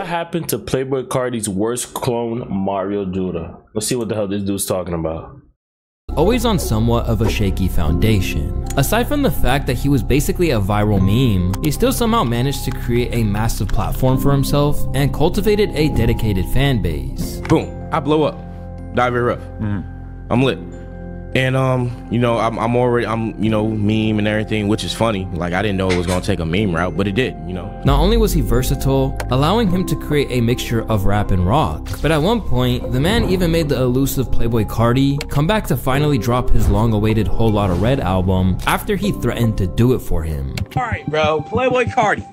what happened to Playboi Carti's worst clone, Mario Judah? Let's see what the hell this dude's talking about. Always on somewhat of a shaky foundation. Aside from the fact that he was basically a viral meme, he still somehow managed to create a massive platform for himself and cultivated a dedicated fan base. Boom, I blow up. Die very rough. I'm lit. And you know, I'm you know, meme and everything, which is funny. Like, I didn't know it was gonna take a meme route, but it did, you know. Not only was he versatile, allowing him to create a mixture of rap and rock, but at one point, the man even made the elusive Playboi Carti come back to finally drop his long-awaited Whole Lotta Red album after he threatened to do it for him. Alright, bro, Playboi Carti.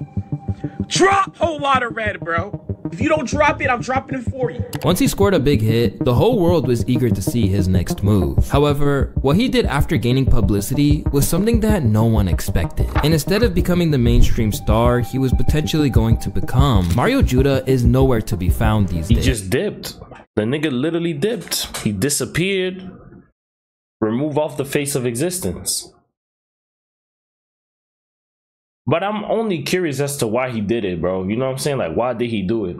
Drop Whole Lotta Red, bro. If you don't drop it, I'm dropping it for you. Once he scored a big hit, the whole world was eager to see his next move. However, what he did after gaining publicity was something that no one expected. And instead of becoming the mainstream star he was potentially going to become, Mario Judah is nowhere to be found these days. He just dipped. The nigga literally dipped. He disappeared. Removed off the face of existence. But I'm only curious as to why he did it, bro. You know what I'm saying? Like, why did he do it?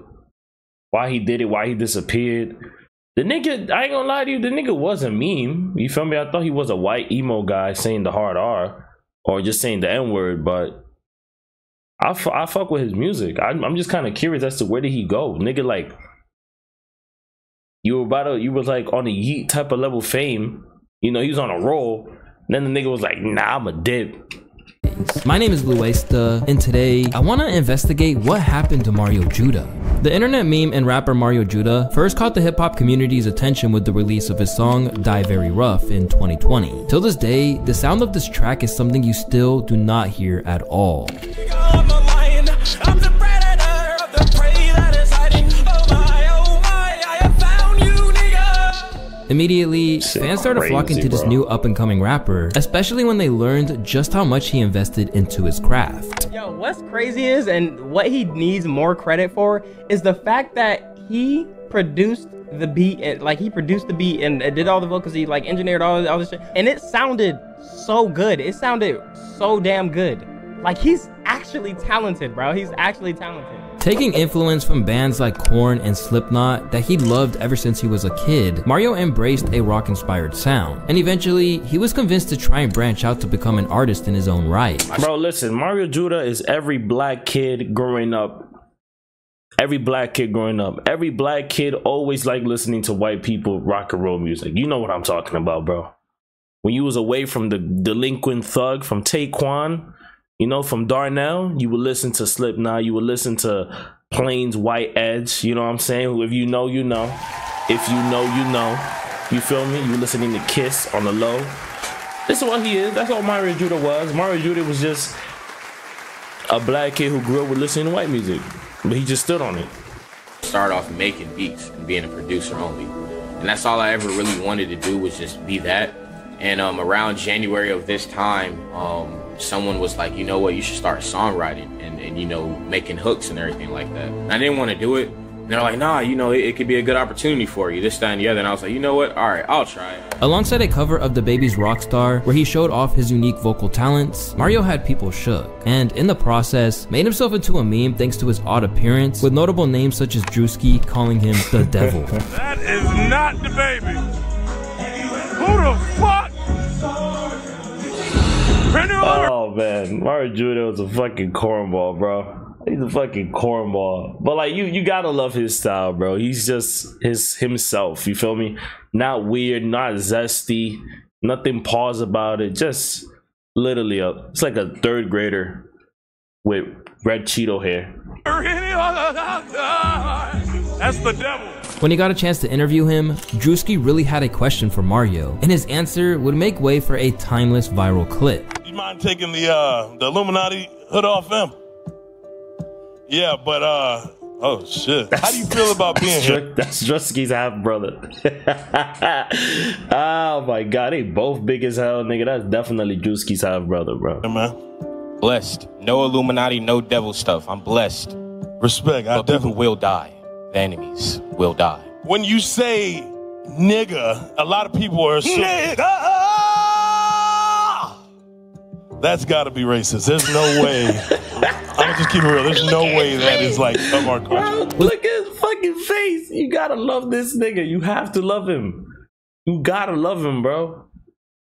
Why he did it? Why he disappeared? The nigga, I ain't gonna lie to you, the nigga was a meme. You feel me? I thought he was a white emo guy saying the hard R or just saying the N-word, but I fuck with his music. I'm just kind of curious as to where did he go? Nigga, like, you was like on a Yeet type of level fame. You know, he was on a roll. Then the nigga was like, nah, I'm a dip. My name is Bluesta, and today I want to investigate what happened to Mario Judah. The internet meme and rapper Mario Judah first caught the hip-hop community's attention with the release of his song Die Very Rough in 2020. Till this day, the sound of this track is something you still do not hear at all. Immediately, fans started flocking to this new up-and-coming rapper, especially when they learned just how much he invested into his craft. Yo, what's crazy is, and what he needs more credit for, is the fact that he produced the beat, and like he produced the beat and did all the vocals, he like engineered all this shit, and it sounded so good. It sounded so damn good. Like, he's actually talented, bro. He's actually talented. Taking influence from bands like Korn and Slipknot that he loved ever since he was a kid, Mario embraced a rock-inspired sound, and eventually he was convinced to try and branch out to become an artist in his own right. Bro, listen, Mario Judah is every black kid growing up. Every black kid growing up. Every black kid always liked listening to white people rock and roll music. You know what I'm talking about, bro. When you was away from the delinquent thug, from Taekwon, you know, from Darnell, you would listen to Slipknot, you would listen to Plains White Edge, you know what I'm saying? If you know, you know. If you know, you know. You feel me? You were listening to Kiss on the low. This is what he is. That's what Mario Judah was. Mario Judah was just a black kid who grew up with listening to white music, but he just stood on it. Start off making beats and being a producer only. And that's all I ever really wanted to do, was just be that. And around January of this time, someone was like, you know what, you should start songwriting and you know, making hooks and everything like that. And I didn't want to do it. And they're like, nah, you know, it could be a good opportunity for you, this, that, and the other. And I was like, you know what, all right, I'll try it. Alongside a cover of DaBaby's Rockstar, where he showed off his unique vocal talents, Mario had people shook, and in the process, made himself into a meme thanks to his odd appearance, with notable names such as Drewski calling him the devil. That is not DaBaby. Who the fuck? Oh man, Mario Judah was a fucking cornball, bro. He's a fucking cornball. But like, you gotta love his style, bro. He's just himself, you feel me? Not weird, not zesty, nothing pause about it. Just literally it's like a third grader with red Cheeto hair. That's the devil. When he got a chance to interview him, Drewski really had a question for Mario, and his answer would make way for a timeless viral clip. You mind taking the Illuminati hood off him? Yeah, but oh shit. How do you feel about being here? That's Drewski's half brother. Oh my god, they both big as hell, nigga. That's definitely Drewski's half brother, bro. Yeah, man. Blessed. No Illuminati, no devil stuff. I'm blessed. Respect. But people will die. The enemies will die. When you say nigga, a lot of people are assuming That's got to be racist. There's no way. I'm gonna just keep it real. There's no way that is like of our culture. Look at his fucking face. You gotta love this nigga. You have to love him. You gotta love him, bro.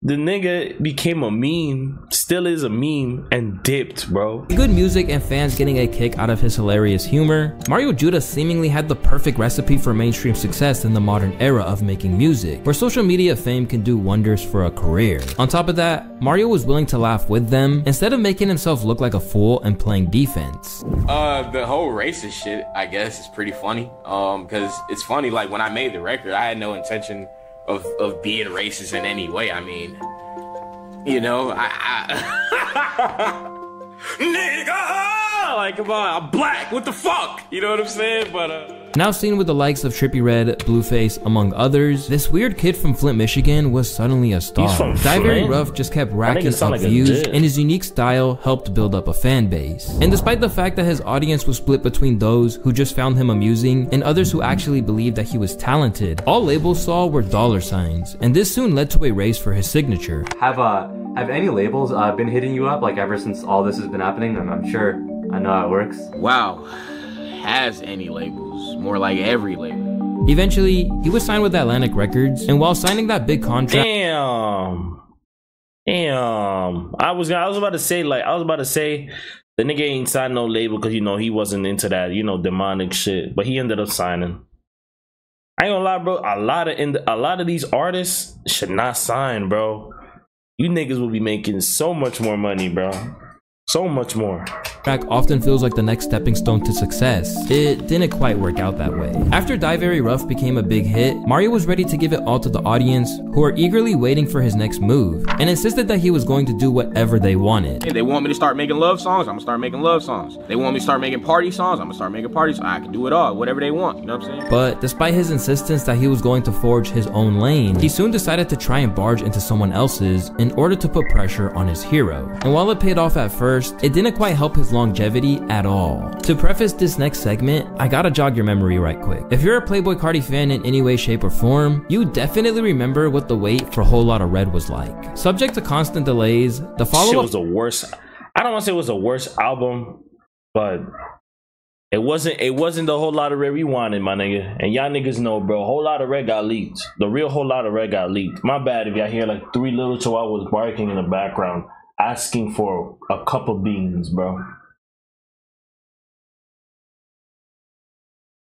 The nigga became a meme, still is a meme, and dipped, bro. Good music and fans getting a kick out of his hilarious humor, Mario Judah seemingly had the perfect recipe for mainstream success in the modern era of making music, where social media fame can do wonders for a career. On top of that, Mario was willing to laugh with them, instead of making himself look like a fool and playing defense. The whole racist shit, I guess, is pretty funny. Because it's funny, like, when I made the record, I had no intention of being racist in any way. I mean, you know, nigga, like, come on, I'm black, what the fuck, you know what I'm saying? But now seen with the likes of Trippie Redd, Blueface, among others, this weird kid from Flint, Michigan was suddenly a star. Die Ruff just kept racking up like views, and his unique style helped build up a fan base. And despite the fact that his audience was split between those who just found him amusing and others who actually believed that he was talented, all labels saw were dollar signs, and this soon led to a race for his signature. Have any labels been hitting you up, like, ever since all this has been happening? I'm sure I know how it works. wow, has any labels? More like every label. Eventually, he was signed with Atlantic Records, and while signing that big contract, Damn. I was about to say the nigga ain't signed no label because, you know, he wasn't into that, you know, demonic shit, but he ended up signing. I ain't gonna lie, bro. A lot of these artists should not sign, bro. You niggas will be making so much more money, bro. So much more. track often feels like the next stepping stone to success. It didn't quite work out that way. After Die Very Rough became a big hit, Mario was ready to give it all to the audience, who were eagerly waiting for his next move, and insisted that he was going to do whatever they wanted. Hey, they want me to start making love songs, I'm gonna start making love songs. They want me to start making party songs, I'm gonna start making party songs. I can do it all, whatever they want, you know what I'm saying? But despite his insistence that he was going to forge his own lane, he soon decided to try and barge into someone else's in order to put pressure on his hero. And while it paid off at first, it didn't quite help his longevity at all. To preface this next segment, I gotta jog your memory right quick. If you're a Playboi Carti fan in any way, shape, or form, you definitely remember what the wait for Whole Lotta Red was like. Subject to constant delays, the follow-up was the worst. I don't want to say it was the worst album, but it wasn't the Whole Lotta Red we wanted, my nigga. And y'all niggas know, bro, Whole Lotta Red got leaked. The real Whole Lotta Red got leaked. My bad if y'all hear like 3 little chihuahuas barking in the background, asking for a cup of beans, bro.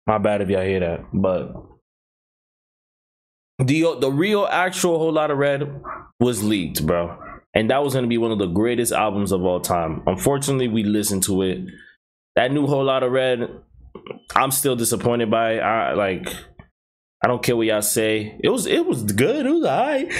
My bad if y'all hear that, but the real actual Whole Lotta Red was leaked, bro, and that was gonna be one of the greatest albums of all time. Unfortunately, we listened to it. That new Whole Lotta Red, I'm still disappointed by it. I don't care what y'all say. It was good. It was alright.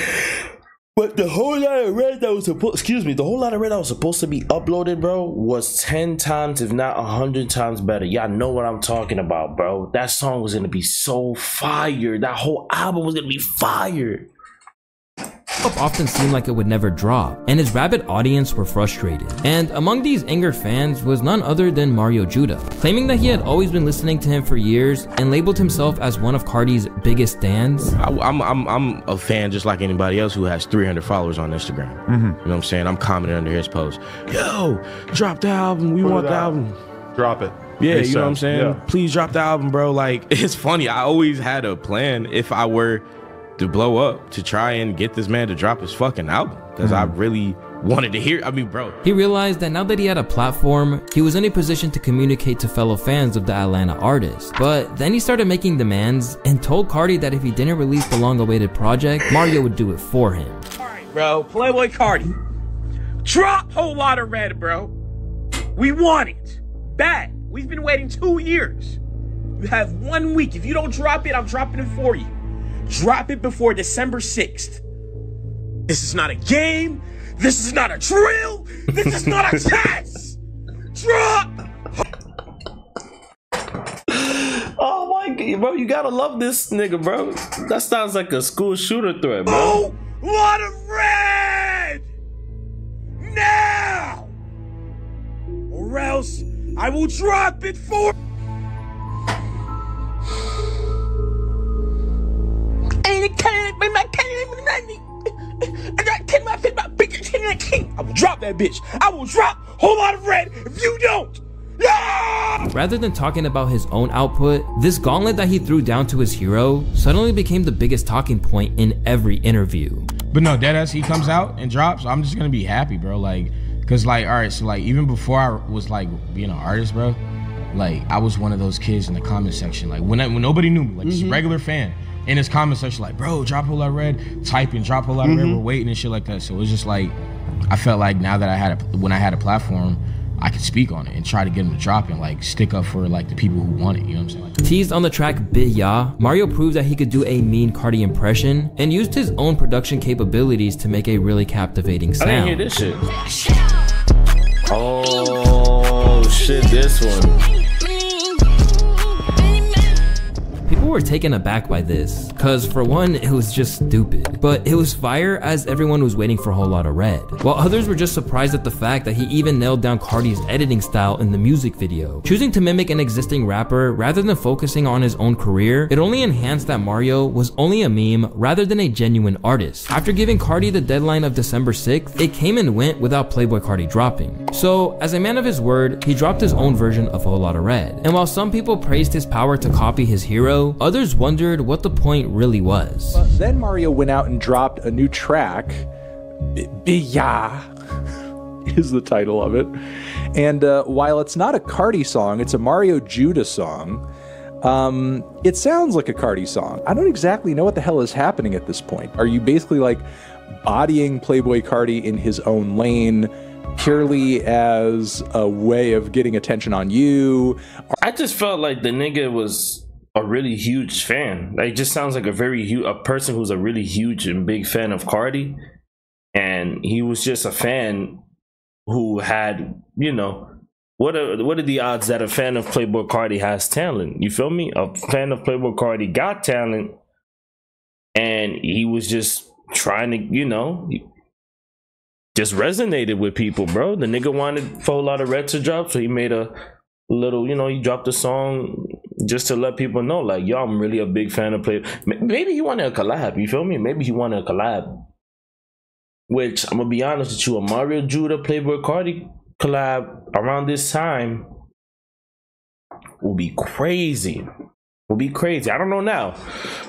But the Whole Lotta Red that was supposed, the Whole Lotta Red that was supposed to be uploaded, bro, was 10 times, if not 100 times better. Y'all know what I'm talking about, bro. That song was gonna be so fire. That whole album was gonna be fire. often seemed like it would never drop, and his rabid audience were frustrated. And among these angered fans was none other than Mario Judah, claiming that he had always been listening to him for years and labeled himself as one of Carti's biggest stans. I'm a fan just like anybody else who has 300 followers on Instagram. You know what I'm saying? I'm commenting under his post. Yo, drop the album. We want the album. Drop it. Yeah, Makes you know what I'm sense. saying? Yeah. Please drop the album, bro. Like, it's funny. I always had a plan if I were to blow up to try and get this man to drop his fucking album, because I really wanted to hear. I mean, bro. He realized that now that he had a platform, he was in a position to communicate to fellow fans of the Atlanta artist. But then he started making demands and told Carti that if he didn't release the long-awaited project, Mario would do it for him. All right, bro. Playboi Carti. Drop Whole Lotta Red, bro. We want it. Bad. We've been waiting 2 years. You have 1 week. If you don't drop it, I'm dropping it for you. Drop it before December 6th. This is not a game. This is not a drill. This is not a test. Drop. Oh my god, bro, you gotta love this nigga, bro. That sounds like a school shooter threat, bro. Whole Lotta Red. Now. Or else I will drop it for. I will drop that bitch. I will drop Whole Lot of Red if you don't. Yeah! Rather than talking about his own output, this gauntlet that he threw down to his hero suddenly became the biggest talking point in every interview. But no, deadass, he comes out and drops, I'm just gonna be happy, bro. Like, cause like, all right, so like even before I was like being an artist, bro, like I was one of those kids in the comment section, like when nobody knew me, like just a regular fan in his comment section, like, bro, drop a whole lot of red, typing, drop a whole lot of red, we're waiting and shit like that. So it was just like, I felt like now that when I had a platform, I could speak on it and try to get him to drop and like stick up for like the people who want it, you know what I'm saying? Like, teased on the track Bit Ya, Mario proved that he could do a mean Cardi impression and used his own production capabilities to make a really captivating sound. I didn't hear this shit. Oh shit, this one. People were taken aback by this, cause for one, it was just stupid. But it was fire as everyone was waiting for a whole lot of red. While others were just surprised at the fact that he even nailed down Cardi's editing style in the music video. Choosing to mimic an existing rapper rather than focusing on his own career, it only enhanced that Mario was only a meme rather than a genuine artist. After giving Cardi the deadline of December 6th, it came and went without Playboi Carti dropping. So, as a man of his word, he dropped his own version of A Whole Lot of Red. And while some people praised his power to copy his hero, others wondered what the point really was. Then Mario went out and dropped a new track. Bia is the title of it. And while it's not a Carti song, it's a Mario Judah song. It sounds like a Carti song. I don't exactly know what the hell is happening at this point. Are you basically like bodying Playboi Carti in his own lane purely as a way of getting attention on you? I just felt like the nigga was a really huge fan. Like, just sounds like a person who's a really huge and big fan of Carti, and he was just a fan who had, you know, what are the odds that a fan of Playboi Carti has talent? You feel me? A fan of Playboi Carti got talent, and he was just trying to, you know, just resonated with people, bro. The nigga wanted a whole lot of red to drop, so he made a little, you know, he dropped a song just to let people know, like, yo, I'm really a big fan of Playboi. Maybe he wanted a collab, you feel me? Maybe he wanted a collab. Which, I'm gonna be honest with you, a Mario Judah Playboi Carti collab around this time will be crazy. Will be crazy. I don't know now,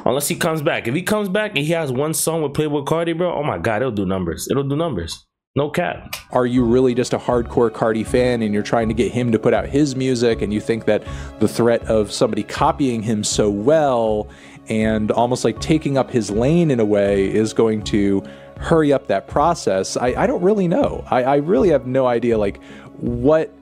unless he comes back. If he comes back and he has one song with Playboi Carti, bro, oh my god, it'll do numbers. It'll do numbers. No cap. Are you really just a hardcore Carti fan and you're trying to get him to put out his music, and you think that the threat of somebody copying him so well and almost like taking up his lane in a way is going to hurry up that process? I don't really know. I really have no idea, like, what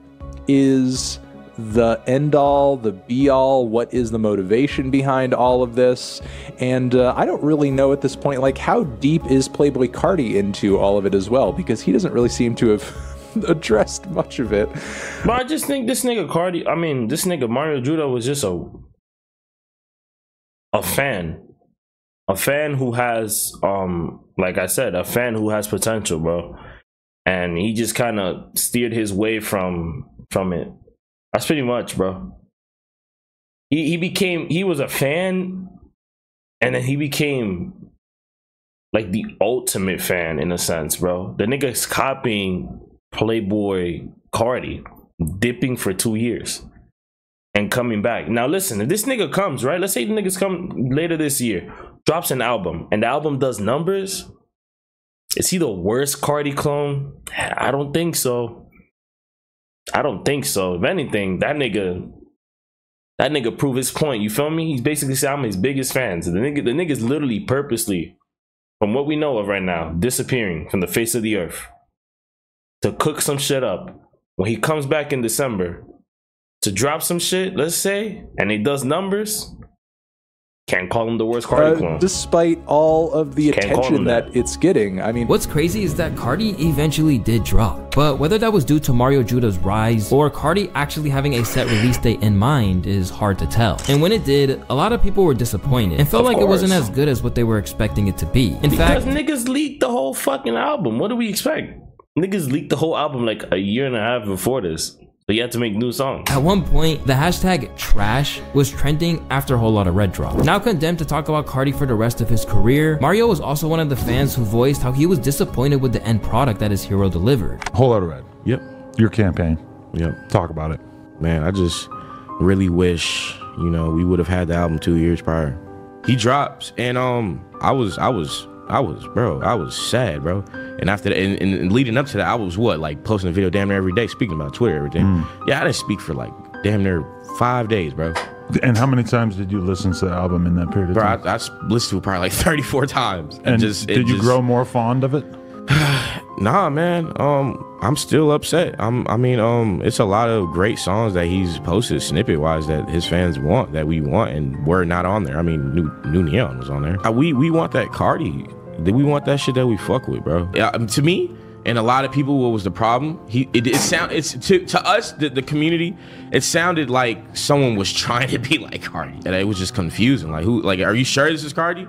is the end all, the be all, what is the motivation behind all of this? And I don't really know at this point, like, how deep is Playboi Carti into all of it as well, because he doesn't really seem to have addressed much of it. But I just think this nigga Carti, I mean, this nigga Mario Judah was just a fan who has, like I said, a fan who has potential, bro. And he just kind of steered his way from it. That's pretty much, bro. He was a fan, and then he became like the ultimate fan in a sense, bro. The nigga's copying Playboi Carti, dipping for 2 years and coming back. Now listen, if this nigga comes, right? Let's say the niggas come later this year, drops an album, and the album does numbers. Is he the worst Carti clone? I don't think so. I don't think so. If anything, that nigga proved his point. You feel me? He's basically saying I'm his biggest fan. So the nigga's literally purposely, from what we know of right now, disappearing from the face of the earth to cook some shit up. When he comes back in December to drop some shit, let's say, and he does numbers, can't call him the worst Carti clone. Despite all of the attention that it's getting. I mean, what's crazy is that Carti eventually did drop, but whether that was due to Mario Judah's rise or Carti actually having a set release date in mind is hard to tell. And when it did, a lot of people were disappointed and felt like it wasn't as good as what they were expecting it to be. In fact, niggas leaked the whole fucking album. What do we expect? Niggas leaked the whole album like a year and a half before this. So you had to make new songs. At one point, the hashtag trash was trending after a Whole Lotta Red drop. Now condemned to talk about Cardi for the rest of his career, Mario was also one of the fans who voiced how he was disappointed with the end product that his hero delivered. Whole Lotta Red. Yep. Your campaign. Yep. Talk about it. Man, I just really wish, you know, we would have had the album 2 years prior. He drops, and I was sad, bro. And after that, and leading up to that, I was like posting a video damn near every day, speaking about Twitter, everything. Yeah, I didn't speak for like damn near 5 days, bro. And how many times did you listen to the album in that period of time? Bro, I listened to it probably like 34 times. And did you grow more fond of it? Nah, man. I'm still upset. It's a lot of great songs that he's posted snippet wise that his fans want, that we want, and we're not on there. I mean, New Neon was on there. We want that Cardi. We want that shit that we fuck with, bro. To me, and a lot of people, what was the problem? To us, the community, it sounded like someone was trying to be like Cardi, and it was just confusing. Like, are you sure this is Cardi?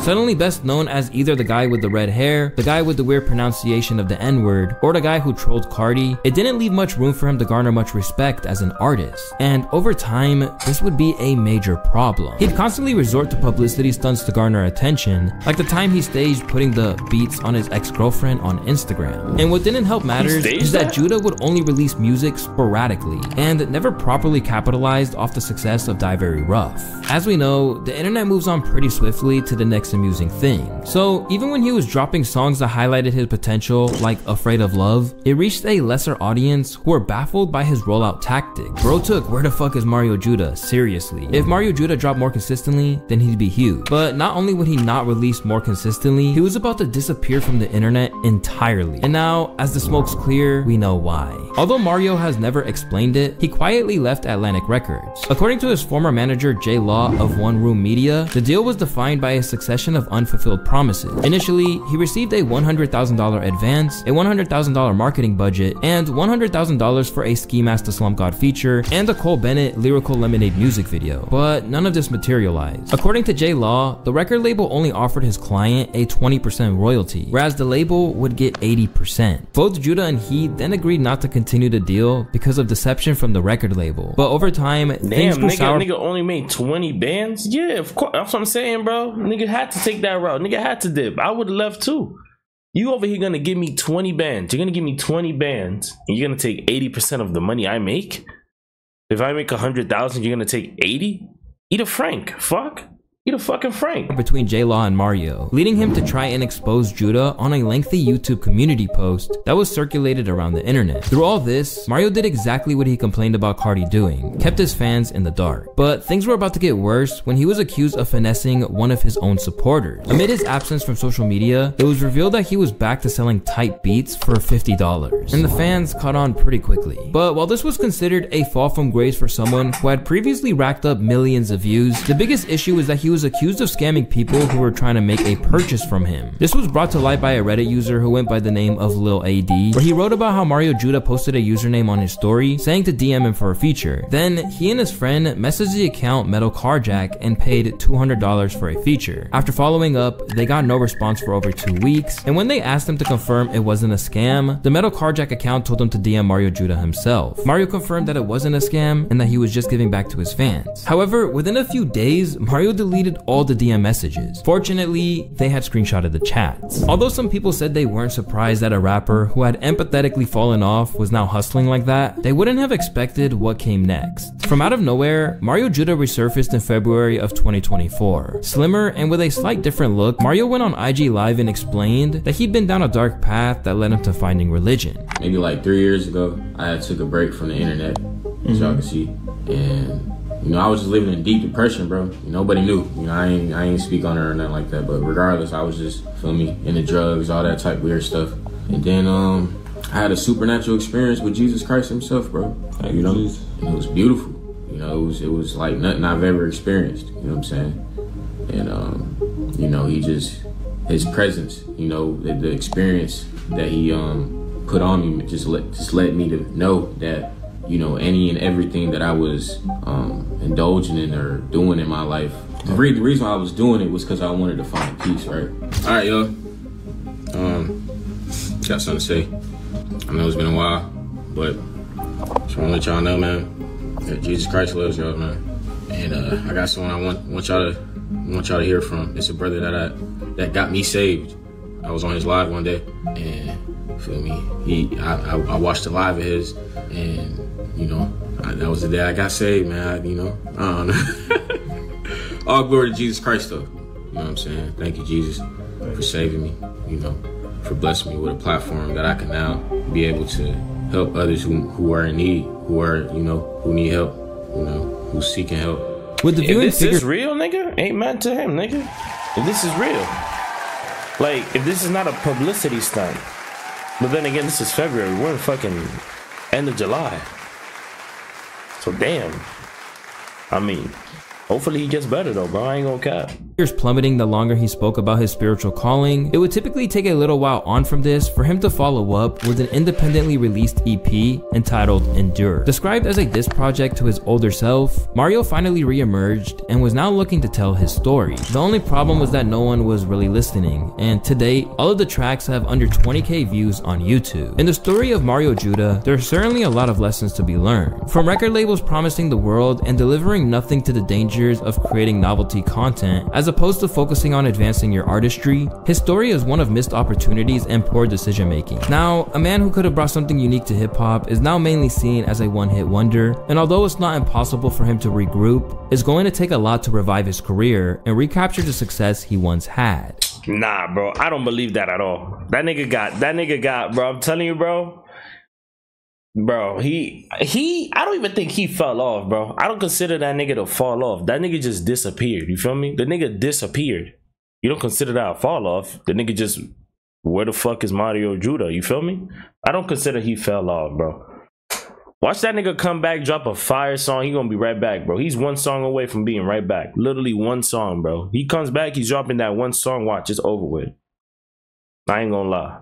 Suddenly best known as either the guy with the red hair, the guy with the weird pronunciation of the N-word, or the guy who trolled Cardi, it didn't leave much room for him to garner much respect as an artist. And over time, this would be a major problem. He'd constantly resort to publicity stunts to garner attention, like the time he staged putting the beats on his ex-girlfriend on Instagram. And what didn't help matters is that Judah would only release music sporadically, and never properly capitalized off the success of Die Very Rough. As we know, the internet moves on pretty swiftly to the next amusing thing. So even when he was dropping songs that highlighted his potential, like Afraid of Love, it reached a lesser audience who were baffled by his rollout tactic. Bro took Where the Fuck Is Mario Judah seriously. If Mario Judah dropped more consistently, then he'd be huge. But not only would he not release more consistently, he was about to disappear from the internet entirely. And now, as the smoke's clear, we know why. Although Mario has never explained it, he quietly left Atlantic Records. According to his former manager J Law of One Room Media, the deal was defined by a succession of unfulfilled promises. Initially, he received a $100,000 advance, a $100,000 marketing budget, and $100,000 for a Ski Mask Slump God feature and a Cole Bennett Lyrical Lemonade music video. But none of this materialized. According to J Law, the record label only offered his client a 20% royalty, whereas the label would get 80%. Both Judah and he then agreed not to continue the deal because of deception from the record label. But over time, things grew sour. Nigga only made 20 bands? Yeah, of course. That's what I'm saying, bro. Nigga had to take that route. Nigga had to dip. I would have left too. You over here gonna give me 20 bands. You're gonna give me 20 bands and you're gonna take 80% of the money I make? If I make 100,000, you're gonna take 80? Eat a Frank. Fuck. Eat a fucking Frank. Between J Law and Mario, leading him to try and expose Judah on a lengthy YouTube community post that was circulated around the internet. Through all this, Mario did exactly what he complained about Cardi doing, kept his fans in the dark. But things were about to get worse when he was accused of finessing one of his own supporters. Amid his absence from social media, it was revealed that he was back to selling tight beats for $50, and the fans caught on pretty quickly. But while this was considered a fall from grace for someone who had previously racked up millions of views, the biggest issue is that he was accused of scamming people who were trying to make a purchase from him. This was brought to light by a Reddit user who went by the name of Lil AD, where he wrote about how Mario Judah posted a username on his story saying to DM him for a feature. Then he and his friend messaged the account Metal Carjack and paid $200 for a feature. After following up, they got no response for over 2 weeks, and when they asked him to confirm it wasn't a scam, the Metal Carjack account told him to DM Mario Judah himself. Mario confirmed that it wasn't a scam and that he was just giving back to his fans. However, within a few days, Mario deleted all the DM messages. Fortunately, they had screenshotted the chats. Although some people said they weren't surprised that a rapper who had empathetically fallen off was now hustling like that, they wouldn't have expected what came next. From out of nowhere, Mario Judah resurfaced in February of 2024. Slimmer and with a slight different look, Mario went on IG Live and explained that he'd been down a dark path that led him to finding religion. Maybe like 3 years ago, I took a break from the internet, as y'all can see, and you know, I was just living in deep depression, bro. Nobody knew. You know, I ain't speak on it or nothing like that. But regardless, I was just, feel me, into drugs, all that type weird stuff. And then I had a supernatural experience with Jesus Christ himself, bro. Like, you know, and it was beautiful. You know, it was like nothing I've ever experienced. You know what I'm saying? And you know, his presence, you know, the experience that he put on me just led me to know that, you know, any and everything that I was indulging in or doing in my life, the reason why I was doing it was because I wanted to find peace, right? All right, y'all. Got something to say. I know it's been a while, but Just want to let y'all know, man, that Jesus Christ loves y'all, man. And I got someone I want y'all to hear from. It's a brother that got me saved. I was on his live one day, and feel me, I watched the live of his, and you know, that was the day I got saved, man. I don't know. All glory to Jesus Christ, though. You know what I'm saying? Thank you, Jesus, for saving me. You know, for blessing me with a platform that I can now be able to help others who are in need, who need help, who's seeking help. With the viewing if this is real, nigga, amen to him, nigga. If this is real, like, if this is not a publicity stunt, but then again, this is February. We're in fucking end of July. So damn. I mean, hopefully he gets better though, bro. I ain't gonna cap. Years plummeting the longer he spoke about his spiritual calling, it would typically take a little while on from this for him to follow up with an independently released EP entitled Endure. Described as a diss project to his older self, Mario finally re-emerged and was now looking to tell his story. The only problem was that no one was really listening, and to date, all of the tracks have under 20k views on YouTube. In the story of Mario Judah, there's certainly a lot of lessons to be learned. From record labels promising the world and delivering nothing to the dangers of creating novelty content, as opposed to focusing on advancing your artistry, his story is one of missed opportunities and poor decision making. Now, a man who could have brought something unique to hip hop is now mainly seen as a one-hit wonder, and although it's not impossible for him to regroup, it's going to take a lot to revive his career and recapture the success he once had. Nah, bro, I don't believe that at all. That nigga got, bro, I'm telling you, bro, I don't even think he fell off, bro. I don't consider that nigga to fall off. That nigga just disappeared. You feel me? The nigga disappeared. You don't consider that a fall off. The nigga just, where the fuck is Mario Judah? You feel me? I don't consider he fell off, bro. Watch that nigga come back, drop a fire song. He gonna be right back, bro. He's one song away from being right back. Literally one song, bro. He comes back, he's dropping that one song. Watch, it's over with. I ain't gonna lie.